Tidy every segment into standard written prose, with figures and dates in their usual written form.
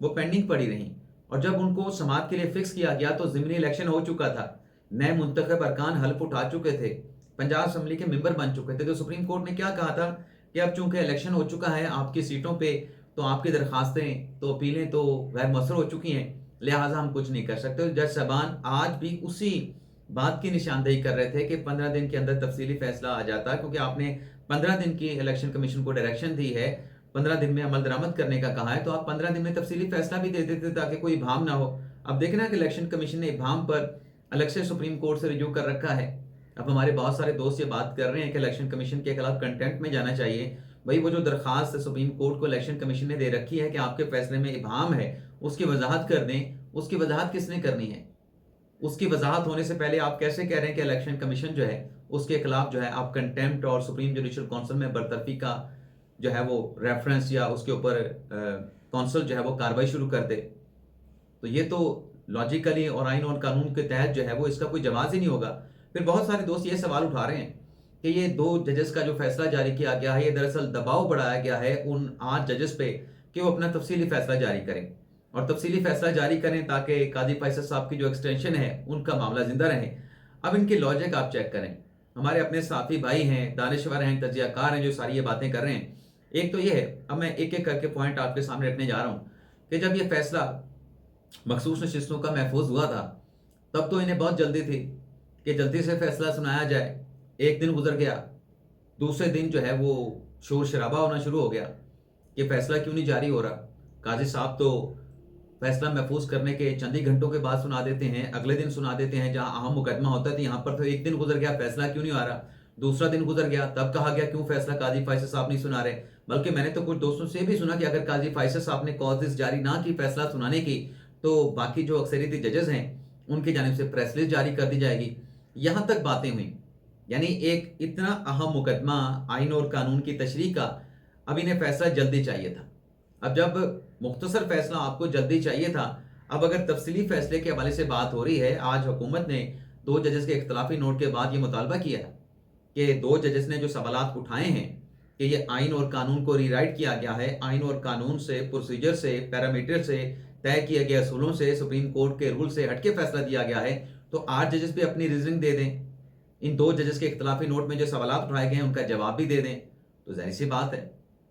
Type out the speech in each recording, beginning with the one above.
وہ پینڈنگ پڑی رہیں، اور جب ان کو سماعت کے لیے فکس کیا گیا تو ضمنی الیکشن ہو چکا تھا، نئے منتخب ارکان حلف اٹھا چکے تھے، پنجاب اسمبلی کے ممبر بن چکے تھے، تو سپریم کورٹ نے کیا کہا تھا کہ اب چونکہ الیکشن ہو چکا ہے آپ کی سیٹوں پہ، تو آپ کی درخواستیں تو اپیلیں تو غیر مؤثر ہو چکی ہیں، لہٰذا ہم کچھ نہیں کر سکتے۔ جج صاحبان آج بھی اسی بات کی نشاندہی کر رہے تھے کہ 15 دن کے اندر تفصیلی فیصلہ آ جاتا ہے، کیونکہ آپ نے 15 دن کی الیکشن کمیشن کو ڈائریکشن دی ہے، 15 دن میں عمل درآمد کرنے کا کہا ہے، تو آپ 15 دن میں تفصیلی فیصلہ بھی دے دیتے تاکہ کوئی ابہام نہ ہو۔ اب دیکھنا کہ الیکشن کمیشن نے ابہام پر الگ سے سپریم کورٹ سے رجوع کر رکھا ہے۔ اب ہمارے بہت سارے دوست یہ بات کر رہے ہیں کہ الیکشن کمیشن کے خلاف کنٹینٹ میں جانا چاہیے۔ بھائی وہ جو درخواست سپریم کورٹ کو الیکشن کمیشن نے دے رکھی ہے کہ آپ کے فیصلے میں ابہام ہے، اس کی وضاحت کر دیں۔ اس کی وضاحت کس نے کرنی ہے؟ اس کی وضاحت ہونے سے پہلے آپ کیسے کہہ رہے ہیں کہ الیکشن کمیشن جو ہے اس کے خلاف جو ہے آپ کنٹیمپٹ اور سپریم جوڈیشل کونسل میں برطرفی کا جو ہے وہ ریفرنس یا اس کے اوپر کونسل جو ہے وہ کارروائی شروع کر دے؟ تو یہ تو لاجیکلی اور آئین اور قانون کے تحت جو ہے وہ اس کا کوئی جواز ہی نہیں ہوگا۔ پھر بہت سارے دوست یہ سوال اٹھا رہے ہیں کہ یہ 2 ججز کا جو فیصلہ جاری کیا گیا ہے، یہ دراصل دباؤ بڑھایا گیا ہے ان 8 ججز پہ کہ وہ اپنا تفصیلی فیصلہ جاری کریں، اور تفصیلی فیصلہ جاری کریں تاکہ قاضی فیصل صاحب کی جو ایکسٹینشن ہے ان کا معاملہ زندہ رہے۔ اب ان کی لاجک آپ چیک کریں، ہمارے اپنے صحافی بھائی ہیں، دانشور ہیں، تجزیہ کار ہیں جو ساری یہ باتیں کر رہے ہیں۔ ایک تو یہ ہے، اب میں ایک ایک کر کے پوائنٹ آپ کے سامنے رکھنے جا رہا ہوں، کہ جب یہ فیصلہ مخصوص نشستوں کا محفوظ ہوا تھا تب تو انہیں بہت جلدی تھی کہ جلدی سے فیصلہ سنایا جائے۔ ایک دن گزر گیا، دوسرے دن جو ہے وہ شور شرابہ ہونا شروع ہو گیا کہ فیصلہ کیوں نہیں جاری ہو رہا۔ قاضی صاحب تو فیصلہ محفوظ کرنے کے چند ہی گھنٹوں کے بعد سنا دیتے ہیں، اگلے دن سنا دیتے ہیں، جہاں اہم مقدمہ ہوتا تھا یہاں پر تو ایک دن گزر گیا فیصلہ کیوں نہیں آ رہا، دوسرا دن گزر گیا تب کہا گیا کیوں فیصلہ قاضی فیصل صاحب نہیں سنا رہے۔ بلکہ میں نے تو کچھ دوستوں سے بھی سنا کہ اگر قاضی فیصل صاحب نے کازز جاری نہ کی فیصلہ سنانے کی تو باقی جو اکثریتی ججز ہیں ان کی جانب سے پریس لسٹ جاری کر دی جائے گی۔ یہاں تک باتیں ہوئیں، یعنی ایک اتنا اہم مقدمہ آئین اور قانون کی تشریح کا، اب انہیں فیصلہ جلدی چاہیے تھا۔ اب جب مختصر فیصلہ آپ کو جلدی چاہیے تھا، اب اگر تفصیلی فیصلے کے حوالے سے بات ہو رہی ہے، آج حکومت نے 2 ججز کے اختلافی نوٹ کے بعد یہ مطالبہ کیا ہے کہ 2 ججز نے جو سوالات اٹھائے ہیں کہ یہ آئین اور قانون کو ری رائٹ کیا گیا ہے، آئین اور قانون سے، پروسیجر سے، پیرامیٹر سے، طے کیے گئے اصولوں سے، سپریم کورٹ کے رول سے ہٹ کے فیصلہ دیا گیا ہے، تو 8 ججز بھی اپنی ریزننگ دے دیں، ان 2 ججز کے اختلافی نوٹ میں جو سوالات اٹھائے گئے ہیں ان کا جواب بھی دے دیں۔ تو ظاہر سی بات ہے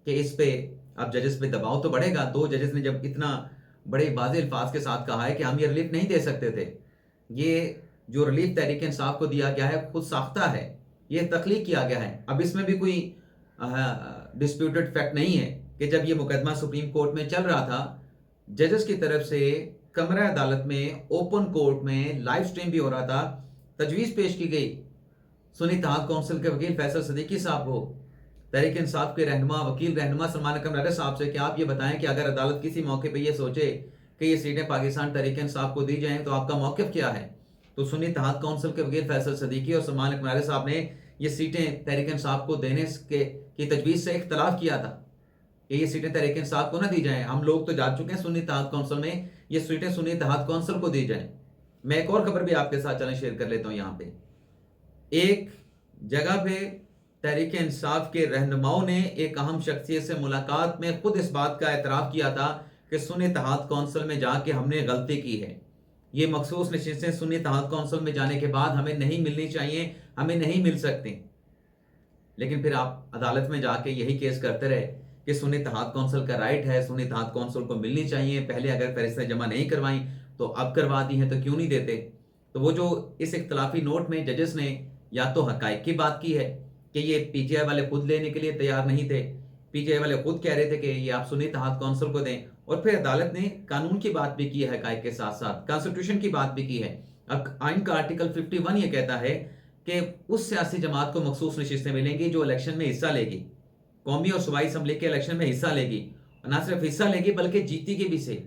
کہ اس پہ اب ججز پہ دباؤ تو بڑھے گا۔ 2 ججز نے جب اتنا بڑے واضح الفاظ کے ساتھ کہا ہے کہ ہم یہ ریلیف نہیں دے سکتے تھے، یہ جو ریلیف تحریک انصاف کو دیا گیا ہے خود ساختہ ہے، یہ تخلیق کیا گیا ہے۔ اب اس میں بھی کوئی ڈسپیوٹڈ فیکٹ نہیں ہے کہ جب یہ مقدمہ سپریم کورٹ میں چل رہا تھا، ججز کی طرف سے کمرہ عدالت میں، اوپن کورٹ میں لائیو سٹریم بھی ہو رہا تھا، تجویز پیش کی گئی سنی اتحاد کونسل کے وکیل فیصل صدیقی صاحب کو، تحریک انصاف کے رہنما وکیل رہنما سلمان اکرم ریڈی صاحب سے کہ آپ یہ بتائیں کہ اگر عدالت کسی موقع پہ یہ سوچے کہ یہ سیٹیں پاکستان تحریک انصاف کو دی جائیں تو آپ کا موقف کیا ہے؟ تو سنی اتحاد کونسل کے وکیل فیصل صدیقی اور سلمان اکرم ریڈی صاحب نے یہ سیٹیں تحریک انصاف کو دینے کی تجویز سے اختلاف کیا تھا کہ یہ سیٹیں تحریک انصاف کو نہ دی جائیں، ہم لوگ تو جا چکے ہیں سنی اتحاد کونسل میں، یہ سیٹیں سنی اتحاد کونسل کو دی جائیں۔ میں ایک اور خبر بھی آپ کے ساتھ چلیں شیئر کر لیتا ہوں۔ یہاں پہ ایک جگہ پہ تحریک انصاف کے رہنماؤں نے ایک اہم شخصیت سے ملاقات میں خود اس بات کا اعتراف کیا تھا کہ سنی اتحاد کونسل میں جا کے ہم نے غلطی کی ہے، یہ مخصوص نشستیں سنی اتحاد کونسل میں جانے کے بعد ہمیں نہیں ملنی چاہیے، ہمیں نہیں مل سکتی۔ لیکن پھر آپ عدالت میں جا کے یہی کیس کرتے رہے کہ سنی اتحاد کونسل کا رائٹ ہے، سنی اتحاد کونسل کو ملنی چاہیے، پہلے اگر فہرستیں جمع نہیں کروائیں تو اب کروا دی ہیں تو کیوں نہیں دیتے۔ تو وہ جو اس اختلافی نوٹ میں ججز نے یا تو حقائق کی بات کی ہے کہ یہ پی ٹی آئی والے خود لینے کے لیے تیار نہیں تھے، پی ٹی آئی والے خود کہہ رہے تھے کہ یہ آپ سنی اتحاد کونسل کو دیں، اور پھر عدالت نے قانون کی بات بھی کی ہے، حقائق کے ساتھ ساتھ کانسٹیٹیوشن کی بات بھی کی ہے۔ اب آئین کا آرٹیکل 51 یہ کہتا ہے کہ اس سیاسی جماعت کو مخصوص نشستیں ملیں گی جو الیکشن میں حصہ لے گی، قومی اور صوبائی اسمبلی کے الیکشن میں حصہ لے گی، اور نہ صرف حصہ لے گی بلکہ جیتی کی بھی سے،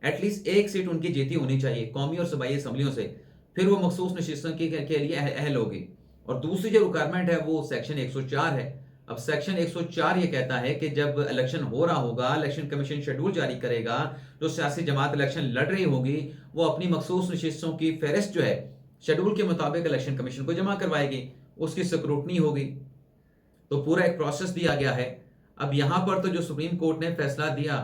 ایٹ لیسٹ ایک سیٹ ان کی جیتی ہونی چاہیے قومی اور صوبائی اسمبلیوں سے، پھر وہ مخصوص نشستوں کے لیے اہل ہوگی۔ اور دوسری جو ریکوائرمنٹ ہے وہ سیکشن 104 ہے۔ اب سیکشن 104 یہ کہتا ہے کہ جب الیکشن ہو رہا ہوگا، الیکشن کمیشن شیڈول جاری کرے گا، جو سیاسی جماعت الیکشن لڑ رہی ہوگی وہ اپنی مخصوص نشستوں کی فہرست جو ہے شیڈول کے مطابق الیکشن کمیشن کو جمع کروائے گی، اس کی سکروٹنی ہوگی۔ تو پورا ایک پروسیس دیا گیا ہے۔ اب یہاں پر تو جو سپریم کورٹ نے فیصلہ دیا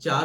4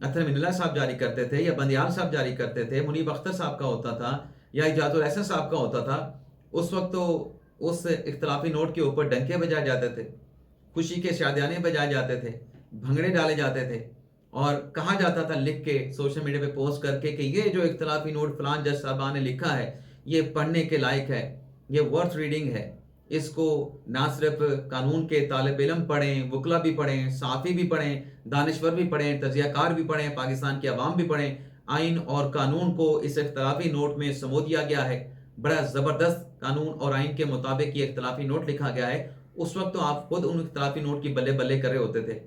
اطہر من اللہ صاحب جاری کرتے تھے یا بندیال صاحب جاری کرتے تھے، منیب اختر صاحب کا ہوتا تھا یا ایجاد الحسن صاحب کا ہوتا تھا، اس وقت تو اس اختلافی نوٹ کے اوپر ڈنکے بجائے جاتے تھے، خوشی کے شادیانے بجائے جاتے تھے، بھنگڑے ڈالے جاتے تھے، اور کہا جاتا تھا لکھ کے سوشل میڈیا پہ پوسٹ کر کے کہ یہ جو اختلافی نوٹ فلان جج صاحبان نے لکھا ہے یہ پڑھنے کے لائق ہے، یہ ورتھ ریڈنگ ہے، اس کو نہ صرف قانون کے طالب علم پڑھیں، وکلا بھی پڑھیں، صحافی بھی پڑھیں، دانشور بھی پڑھیں، تجزیہ کار بھی پڑھیں، پاکستان کی عوام بھی پڑھیں۔ آئین اور قانون کو اس اختلافی نوٹ میں سمو دیا گیا ہے، بڑا زبردست قانون اور آئین کے مطابق یہ اختلافی نوٹ لکھا گیا ہے۔ اس وقت تو آپ خود ان اختلافی نوٹ کی بلے بلے کر رہے ہوتے تھے،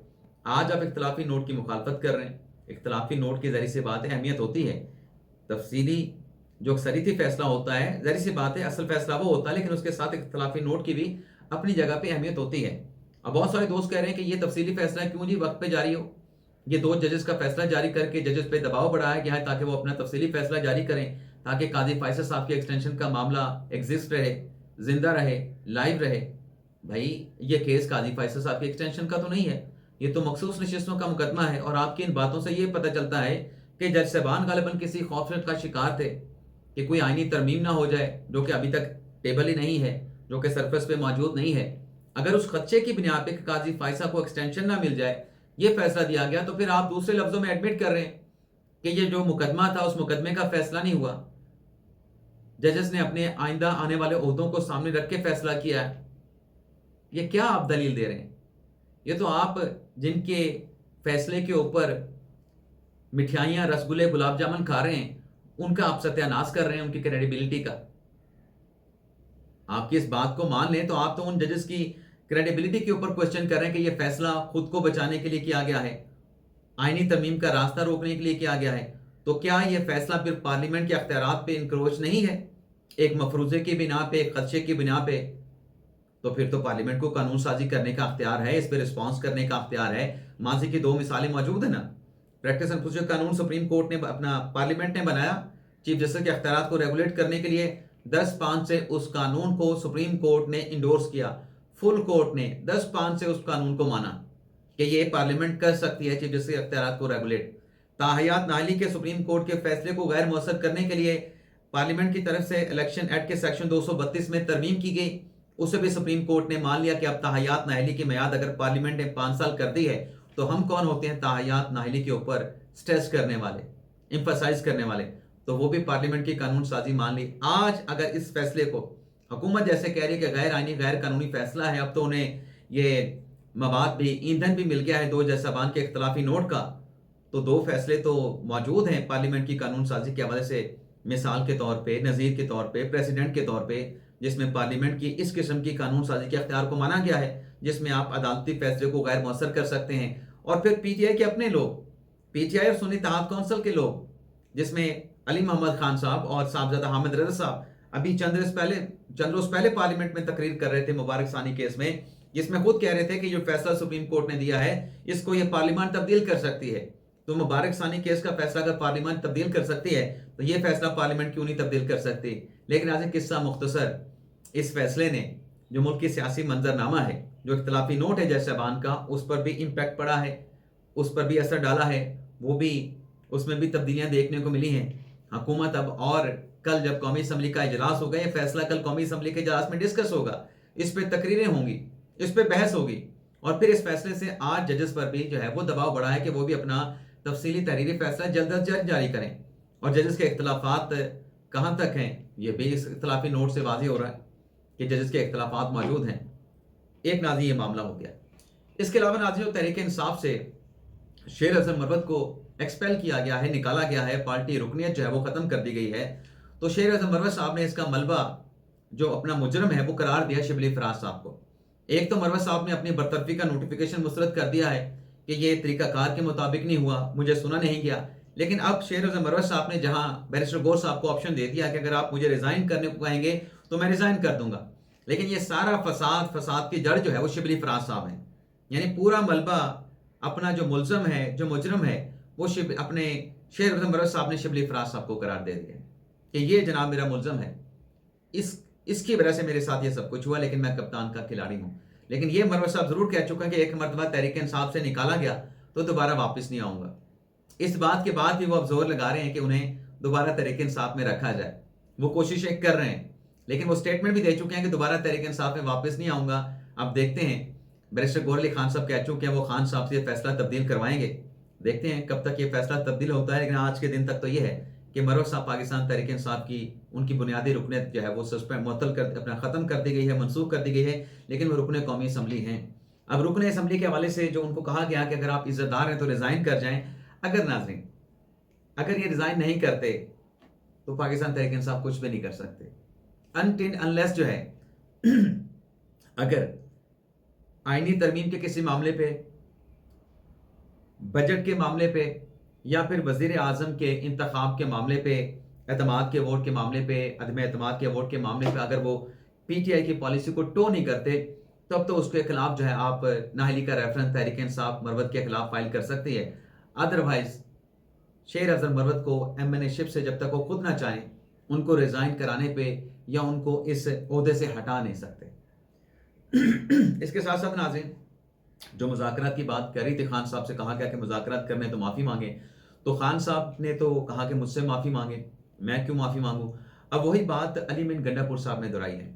آج آپ اختلافی نوٹ کی مخالفت کر رہے ہیں۔ اختلافی نوٹ کی ذریعے سے بات ہے، اہمیت ہوتی ہے، تفصیلی جو اکثریتی فیصلہ ہوتا ہے ظاہر سی بات ہے اصل فیصلہ وہ ہوتا ہے، لیکن اس کے ساتھ اختلافی نوٹ کی بھی اپنی جگہ پہ اہمیت ہوتی ہے۔ اب بہت سارے دوست کہہ رہے ہیں کہ یہ تفصیلی فیصلہ کیوں جی وقت پہ جاری ہو، یہ 2 ججز کا فیصلہ جاری کر کے ججز پہ دباؤ بڑھایا گیا ہے تاکہ وہ اپنا تفصیلی فیصلہ جاری کریں، تاکہ قاضی فیصل صاحب کی ایکسٹینشن کا معاملہ ایگزسٹ رہے، زندہ رہے، لائیو رہے۔ بھائی یہ کیس قاضی فیصل صاحب کی ایکسٹینشن کا تو نہیں ہے، یہ تو مخصوص نشستوں کا مقدمہ ہے، اور آپ کی ان باتوں سے یہ پتہ چلتا ہے کہ جج صاحبان غالباً کسی خوف کا شکار تھے کہ کوئی آئینی ترمیم نہ ہو جائے، جو کہ ابھی تک ٹیبل ہی نہیں ہے، جو کہ سرفس پہ موجود نہیں ہے۔ اگر اس خدشے کی بنیاد پہ قاضی فیصل کو ایکسٹینشن نہ مل جائے، یہ فیصلہ دیا گیا، تو پھر آپ دوسرے لفظوں میں ایڈمٹ کر رہے ہیں کہ یہ جو مقدمہ تھا اس مقدمے کا فیصلہ نہیں ہوا، ججز نے اپنے آئندہ آنے والے عہدوں کو سامنے رکھ کے فیصلہ کیا ہے۔ یہ کیا آپ دلیل دے رہے ہیں؟ یہ تو آپ جن کے فیصلے کے اوپر مٹھائیاں، رسگلے، گلاب جامن کھا رہے ہیں، ان کا آپ ستیہ ناش کر رہے ہیں، ان کی کریڈیبلٹی کا۔ آپ کی اس بات کو مان لیں تو آپ تو ان ججز کی کریڈیبلٹی کے اوپر کوشچن کر رہے ہیں کہ یہ فیصلہ خود کو بچانے کے لیے کیا گیا ہے، آئینی ترمیم کا راستہ روکنے کے لیے کیا گیا ہے، تو کیا یہ فیصلہ پھر پارلیمنٹ کے اختیارات پہ انکروچ نہیں ہے؟ ایک مفروضے کی بنا پہ، ایک خدشے کی بنا پہ، تو پھر تو پارلیمنٹ کو قانون سازی کرنے کا اختیار ہے، اس پہ رسپانس کرنے کا اختیار ہے۔ ماضی کی 2 مثالیں موجود ہیں نا، پریکٹس اینڈ پروسیجر قانون سپریم کورٹ نے اپنا پارلیمنٹ نے بنایا چیف جسٹس کے اختیارات کو ریگولیٹ کرنے کے لیے، 10-5 سے اس قانون کو سپریم کورٹ نے انڈورس کیا، فل کورٹ نے 10-5 سے اس قانون کو مانا کہ یہ پارلیمنٹ کر سکتی ہے چیف جسٹس کے اختیارات کو ریگولیٹ۔ تاحیات نااہلی کے سپریم کورٹ کے فیصلے کو غیر مؤثر کرنے کے لیے پارلیمنٹ کی طرف سے الیکشن ایکٹ کے سیکشن 232 میں ترمیم کی گئی، اسے بھی سپریم کورٹ نے مان لیا کہ اب تاحیات نااہلی کی میعاد اگر پارلیمنٹ نے 5 سال کر دی ہے تو ہم کون ہوتے ہیں تاحیات نااہلی کے اوپر سٹریس کرنے والے، ایمفسائز کرنے والے، تو وہ بھی پارلیمنٹ کی قانون سازی مان لی۔ آج اگر اس فیصلے کو حکومت جیسے کہہ رہی ہے کہ غیر آئینی غیر قانونی فیصلہ ہے، اب تو انہیں یہ مواد بھی، ایندھن بھی مل گیا ہے 2 جج صاحبان کے اختلافی نوٹ کا، تو 2 فیصلے تو موجود ہیں پارلیمنٹ کی قانون سازی کے حوالے سے، مثال کے طور پہ، نظیر کے طور پہ، پریزیڈنٹ کے طور پہ، جس میں پارلیمنٹ کی اس قسم کی قانون سازی کے اختیار کو مانا گیا ہے، جس میں آپ عدالتی فیصلے کو غیر مؤثر کر سکتے ہیں۔ اور پھر پی ٹی آئی کے اپنے لوگ، پی ٹی آئی اور سنی اتحاد کونسل کے لوگ، جس میں علی محمد خان صاحب اور صاحبزادہ حامد رضا صاحب ابھی چند روز پہلے پارلیمنٹ میں تقریر کر رہے تھے مبارک ثانی کیس میں، جس میں خود کہہ رہے تھے کہ جو فیصلہ سپریم کورٹ نے دیا ہے اس کو یہ پارلیمان تبدیل کر سکتی ہے، تو مبارک ثانی کیس کا فیصلہ اگر پارلیمان تبدیل کر سکتی ہے تو یہ فیصلہ پارلیمنٹ کیوں نہیں تبدیل کر سکتی؟ لیکن آج قصہ مختصر، اس فیصلے نے جو ملک کی سیاسی منظرنامہ ہے، جو اختلافی نوٹ ہے جج صاحبان کا، اس پر بھی امپیکٹ پڑا ہے، اس پر بھی اثر ڈالا ہے، وہ بھی اس میں بھی تبدیلیاں دیکھنے کو ملی ہیں۔ حکومت اب، اور کل جب قومی اسمبلی کا اجلاس ہوگا، یہ فیصلہ کل قومی اسمبلی کے اجلاس میں ڈسکس ہوگا، اس پہ تقریریں ہوں گی، اس پہ بحث ہوگی، اور پھر اس فیصلے سے آج ججز پر بھی جو ہے وہ دباؤ بڑھا ہے کہ وہ بھی اپنا تفصیلی تحریری فیصلہ جلد از جلد جاری کریں، اور ججز کے اختلافات کہاں تک ہیں یہ بھی اس اختلافی نوٹ سے واضح ہو رہا ہے کہ ججز کے اختلافات موجود ہیں۔ ایک ناظرین یہ معاملہ ہو گیا۔ اس کے علاوہ ناظرین تحریک انصاف سے شیر اعظم مروت کو ایکسپیل کیا گیا ہے، نکالا گیا ہے، پارٹی رکنیت جو ہے وہ ختم کر دی گئی ہے، تو شیر اعظم مروت صاحب نے اس کا ملبہ جو اپنا مجرم ہے وہ قرار دیا شبلی فراز صاحب کو۔ ایک تو مروت صاحب نے اپنی برطرفی کا نوٹیفیکیشن مسترد کر دیا ہے کہ یہ طریقہ کار کے مطابق نہیں ہوا، مجھے سنا نہیں گیا، لیکن اب شیر اعظم مروت صاحب نے جہاں بیرسٹر گور صاحب کو آپشن دے دیا کہ اگر آپ مجھے ریزائن کرنے کو کہیں گے تو میں ریزائن کر دوں گا، لیکن یہ سارا فساد کی جڑ جو ہے وہ شبلی فراز صاحب ہیں، یعنی پورا ملبہ اپنا جو ملزم ہے، جو مجرم ہے، وہ اپنے شیر اعظم مروت صاحب نے شبلی فراز صاحب کو قرار دے دیا کہ یہ جناب میرا ملزم ہے، اس کی وجہ سے میرے ساتھ یہ سب کچھ ہوا، لیکن میں کپتان کا کھلاڑی ہوں۔ لیکن یہ مروت صاحب ضرور کہہ چکا کہ ایک مرتبہ تحریک انصاف سے نکالا گیا تو دوبارہ واپس نہیں آؤں گا۔ اس بات کے بعد بھی وہ اب زور لگا رہے ہیں کہ انہیں دوبارہ تحریک انصاف میں رکھا جائے. وہ کوششیں کر رہے ہیں لیکن وہ سٹیٹمنٹ بھی دے چکے ہیں کہ دوبارہ تحریک انصاف میں واپس نہیں آؤں گا. اب دیکھتے ہیں. بیرسٹر گور علی خان صاحب کہہ چکے ہیں وہ خان صاحب سے یہ فیصلہ تبدیل کروائیں گے. دیکھتے ہیں کب تک یہ فیصلہ تبدیل ہوتا ہے. لیکن آج کے دن تک تو یہ ہے کہ مروت صاحب پاکستان تحریک انصاف کی ان کی بنیادی رکنیت جو ہے وہ معطل کر اپنا ختم کر دی گئی ہے، منسوخ کر دی گئی ہے. لیکن وہ رکن قومی اسمبلی ہیں. اب رکن اسمبلی کے حوالے سے جو ان کو کہا گیا کہ اگر آپ عزت دار ہیں تو ریزائن کر جائیں. اگر ناظرین اگر یہ ریزائن نہیں کرتے تو پاکستان تحریک انصاف کچھ بھی نہیں کر سکتے. انلیس جو ہے اگر آئینی ترمیم کے کسی معاملے پہ، بجٹ کے معاملے پہ، یا پھر وزیر اعظم کے انتخاب کے معاملے پہ، اعتماد کے ووٹ کے معاملے پہ، عدم اعتماد کے ووٹ کے معاملے پہ اگر وہ پی ٹی آئی کی پالیسی کو ٹو نہیں کرتے تب تو اس کے خلاف جو ہے آپ نااہلی کا ریفرنس تحریک انصاف مروت کے خلاف فائل کر سکتی ہے. ادروائز شیر افضل مروت کو ایم این اے شپ سے جب تک وہ خود نہ چاہیں ان کو ریزائن کرانے پہ یا ان کو اس عہدے سے ہٹا نہیں سکتے. اس کے ساتھ ساتھ ناظرین جو مذاکرات کی بات کر رہی تھی، خان صاحب سے کہا گیا کہ مذاکرات کرنے تو معافی مانگے. تو خان صاحب نے تو کہا کہ مجھ سے معافی مانگے، میں کیوں معافی مانگوں. اب وہی بات علی مین گنڈا پور صاحب نے دہرائی ہے.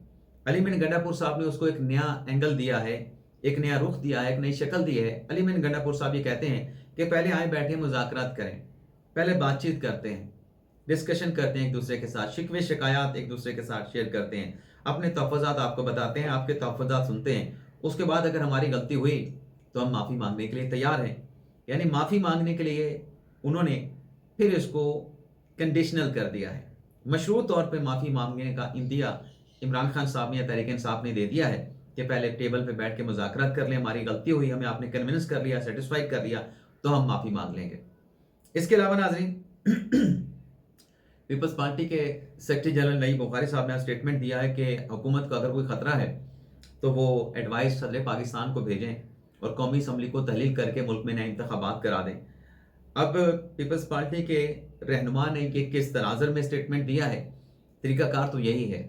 علی مین گنڈا پور صاحب نے اس کو ایک نیا اینگل دیا ہے، ایک نیا رخ دیا ہے، ایک نئی شکل دی ہے. علی مین گنڈا پور صاحب یہ کہتے ہیں کہ پہلے آئے بیٹھے مذاکرات کریں، پہلے بات چیت کرتے ہیں، ڈسکشن کرتے ہیں ایک دوسرے کے ساتھ، شکوے شکایات ایک دوسرے کے ساتھ شیئر کرتے ہیں، اپنے تحفظات آپ کو بتاتے ہیں، آپ کے تحفظات سنتے ہیں. اس کے بعد اگر ہماری غلطی ہوئی تو ہم معافی مانگنے کے لیے تیار ہیں. یعنی معافی مانگنے کے لیے انہوں نے پھر اس کو کنڈیشنل کر دیا ہے. مشروط طور پہ معافی مانگنے کا اندیا عمران خان صاحب نے یا تحریک انصاف نے دے دیا ہے کہ پہلے ٹیبل پہ بیٹھ کے مذاکرات کر لیں، ہماری غلطی ہوئی، ہمیں آپ نے کنونس کر لیا، سیٹسفائی کر لیا تو ہم معافی مانگ لیں گے. اس کے علاوہ ناظرین پیپلز پارٹی کے سیکرٹری جنرل نئی بخاری صاحب نے اسٹیٹمنٹ دیا ہے کہ حکومت کو اگر کوئی خطرہ ہے تو وہ ایڈوائز صدر پاکستان کو بھیجیں اور قومی اسمبلی کو تحلیل کر کے ملک میں نئے انتخابات کرا دیں. اب پیپلز پارٹی کے رہنما نے کہ کس تناظر میں اسٹیٹمنٹ دیا ہے، طریقہ کار تو یہی ہے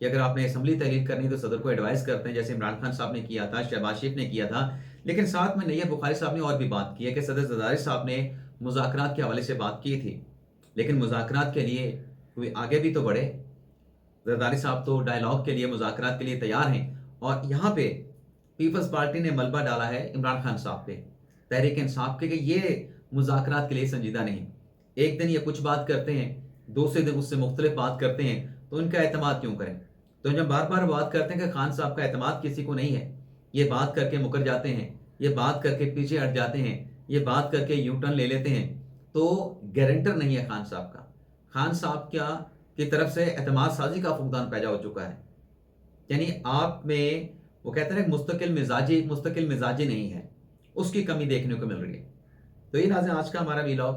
کہ اگر آپ نے اسمبلی تحلیل کرنی تو صدر کو ایڈوائز کرتے ہیں جیسے عمران خان صاحب نے کیا تھا، شہباز شریف نے کیا تھا. لیکن ساتھ میں نیب بخاری صاحب نے اور بھی بات کی ہے کہ صدر زرداری صاحب نے مذاکرات کے حوالے سے بات کی تھی، لیکن مذاکرات کے لیے کوئی آگے بھی تو بڑھے. زرداری صاحب تو ڈائلاگ کے لیے، مذاکرات کے لیے تیار ہیں، اور یہاں پہ پیپلز پارٹی نے ملبہ ڈالا ہے عمران خان صاحب پہ، تحریک انصاف کے، کہ یہ مذاکرات کے لیے سنجیدہ نہیں. ایک دن یہ کچھ بات کرتے ہیں، دوسرے دن اس سے مختلف بات کرتے ہیں، تو ان کا اعتماد کیوں کریں. تو جب بار بار بات کرتے ہیں کہ خان صاحب کا اعتماد کسی کو نہیں ہے، یہ بات کر کے مکر جاتے ہیں، یہ بات کر کے پیچھے ہٹ جاتے ہیں، یہ بات کر کے یو ٹرن لے لیتے ہیں، تو گارنٹر نہیں ہے خان صاحب کا. خان صاحب کی طرف سے اعتماد سازی کا فقدان پیدا ہو چکا ہے. یعنی آپ میں وہ کہتے ہیں مستقل مزاجی نہیں ہے، اس کی کمی دیکھنے کو مل رہی ہے. تو یہ ناظرین آج کا ہمارا ویلاگ